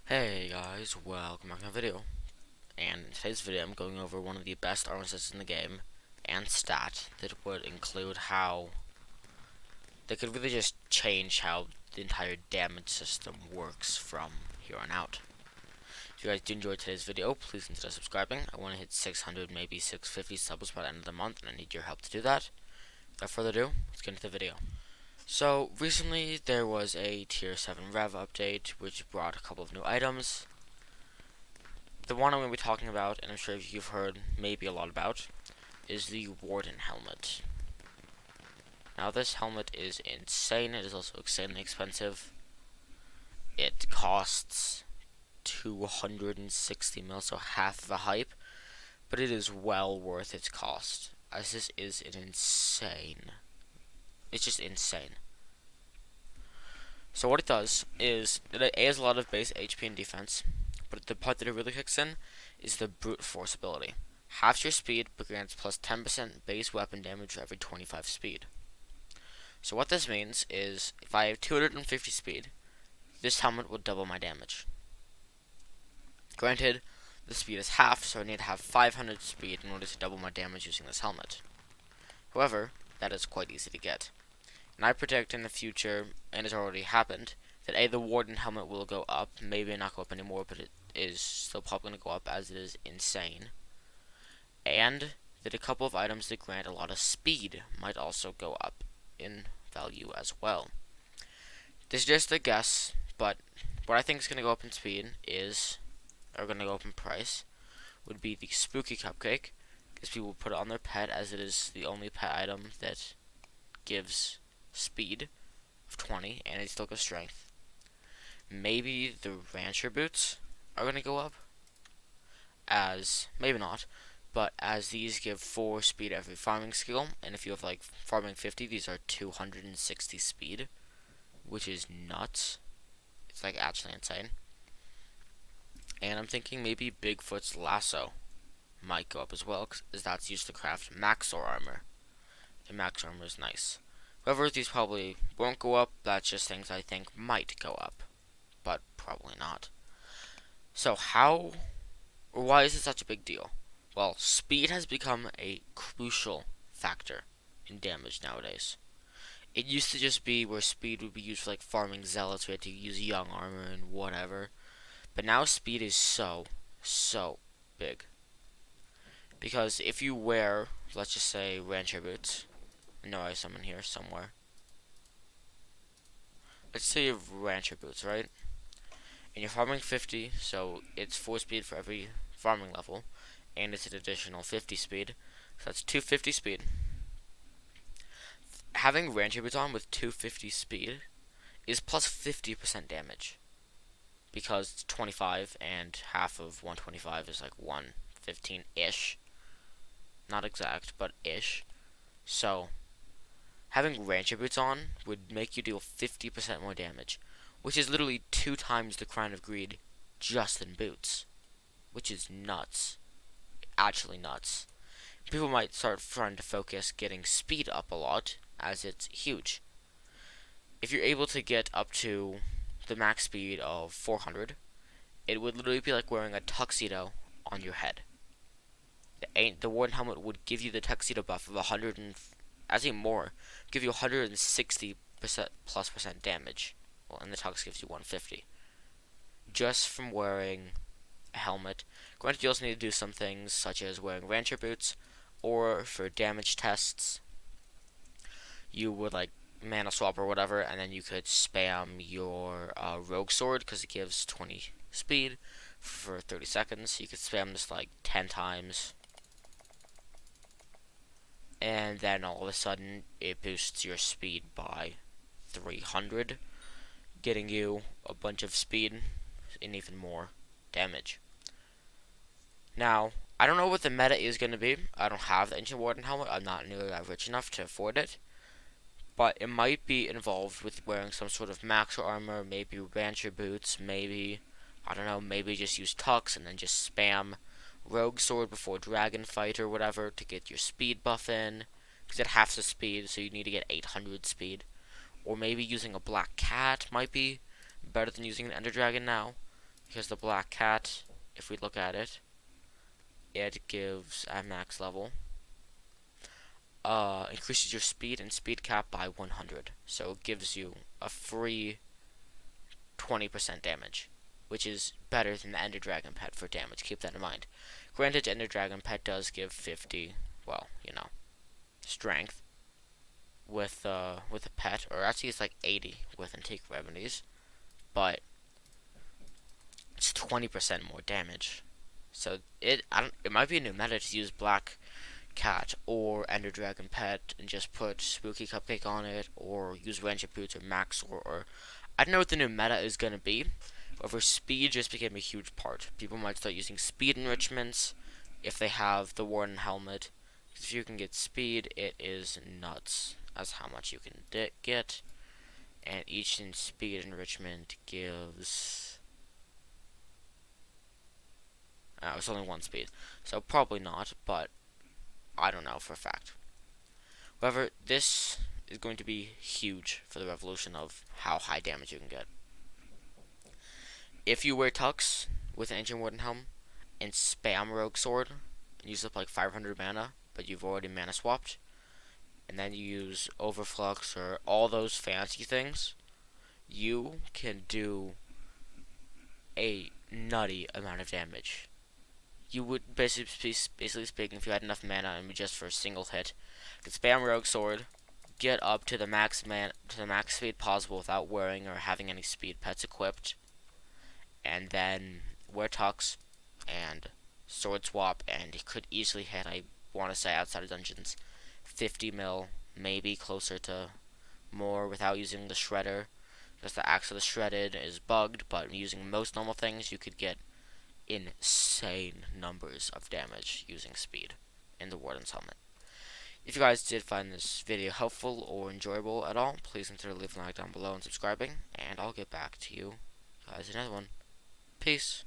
Hey guys, welcome back to my video. And in today's video I'm going over one of the best armor sets in the game and stat that would include how they could really just change how the entire damage system works from here on out. If you guys do enjoy today's video, please consider subscribing. I want to hit 600, maybe 650 subs by the end of the month, and I need your help to do that. Without further ado, let's get into the video. So recently there was a tier 7 rev update which brought a couple of new items. The one I'm going to be talking about, and I'm sure you've heard maybe a lot about, is the Warden Helmet. Now this helmet is insane. It is also insanely expensive. It costs 260 mil, so half the hype, but it is well worth its cost, as this is an insane. It's just insane. So what it does is it has a lot of base HP and defense, but the part that it really kicks in is the brute force ability. Half your speed, but grants plus 10% base weapon damage for every 25 speed. So what this means is, if I have 250 speed, this helmet will double my damage. Granted, the speed is half, so I need to have 500 speed in order to double my damage using this helmet. However, that is quite easy to get. And I predict in the future, and it's already happened, that the Warden Helmet will go up. Maybe not go up anymore, but it is still probably going to go up as it is insane. And that a couple of items that grant a lot of speed might also go up in value as well. This is just a guess, but what I think is going to go up in speed or going to go up in price, would be the Spooky Cupcake, because people put it on their pet as it is the only pet item that gives speed of 20 and it still gives strength. Maybe the Rancher Boots are going to go up, as maybe not, but as these give 4 speed every farming skill, and if you have like farming 50, these are 260 speed, which is nuts. It's like actually insane. And I'm thinking maybe Bigfoot's Lasso might go up as well, because that's used to craft Maxor armor, and Max armor is nice. However, these probably won't go up. That's just things I think might go up, but probably not. So why is it such a big deal? Well, speed has become a crucial factor in damage nowadays. It used to just be where speed would be used for like farming zealots, we had to use young armor and whatever. But now speed is so big. Because if you wear, let's just say, Rancher Boots, I know I have someone here somewhere. Let's say you have Rancher Boots, right? And you're farming 50, so it's 4 speed for every farming level, and it's an additional 50 speed, so that's 250 speed. Having Rancher Boots on with 250 speed is plus 50% damage, because it's 25, and half of 125 is like 115-ish. Not exact, but ish. So having Rancher Boots on would make you deal 50% more damage, which is literally 2 times the Crown of Greed just in boots, which is nuts. Actually nuts. People might start trying to focus getting speed up a lot, as it's huge. If you're able to get up to the max speed of 400, it would literally be like wearing a tuxedo on your head. The Warden Helmet would give you the tuxedo buff of 100 and actually more, give you 160% plus percent damage. Well, and the tux gives you 150. Just from wearing a helmet. Granted, you also need to do some things such as wearing Rancher Boots, or for damage tests, you would like mana swap or whatever, and then you could spam your Rogue Sword because it gives 20 speed for 30 seconds. You could spam this like 10 times, and then all of a sudden it boosts your speed by 300, getting you a bunch of speed and even more damage. Now, I don't know what the meta is going to be. I don't have the Ancient Warden Helmet. I'm not nearly rich enough to afford it. But it might be involved with wearing some sort of Maxor armor, maybe Rancher Boots, maybe, I don't know, maybe just use Tux and then just spam Rogue Sword before Dragon Fight or whatever to get your speed buff in. Because it halves the speed, so you need to get 800 speed. Or maybe using a Black Cat might be better than using an Ender Dragon now. because the Black Cat, if we look at it, it gives at max level increases your speed and speed cap by 100. So it gives you a free 20% damage, which is better than the Ender Dragon Pet for damage. Keep that in mind. Granted, Ender Dragon Pet does give 50, well, strength with a pet, or actually it's like 80 with Antique Remedies, but it's 20% more damage. So it might be a new meta to use Black Cat or Ender Dragon Pet and just put Spooky Cupcake on it, or use Ranger Boots or Max, or I don't know what the new meta is gonna be. However, speed just became a huge part. People might start using speed enrichments if they have the Warden Helmet. If you can get speed, it is nuts as how much you can get. And each speed enrichment gives... it's only one speed. So probably not, but I don't know for a fact. However, this is going to be huge for the revolution of how high damage you can get. If you wear Tux with an Ancient Warden Helm and spam Rogue Sword and use up like 500 mana, but you've already mana swapped, and then you use Overflux or all those fancy things, you can do a nutty amount of damage. You would basically speaking, if you had enough mana and just for a single hit, you could spam Rogue Sword, get up to the max speed possible without wearing or having any speed pets equipped, and then wear Tux and sword swap, and he could easily hit, I want to say outside of dungeons, 50 mil, maybe closer to more without using the shredder, because the axe of the shredded is bugged, but using most normal things you could get insane numbers of damage using speed in the Warden's Helmet. If you guys did find this video helpful or enjoyable at all, please consider leaving a like down below and subscribing, and I'll get back to you guys in another one. Peace.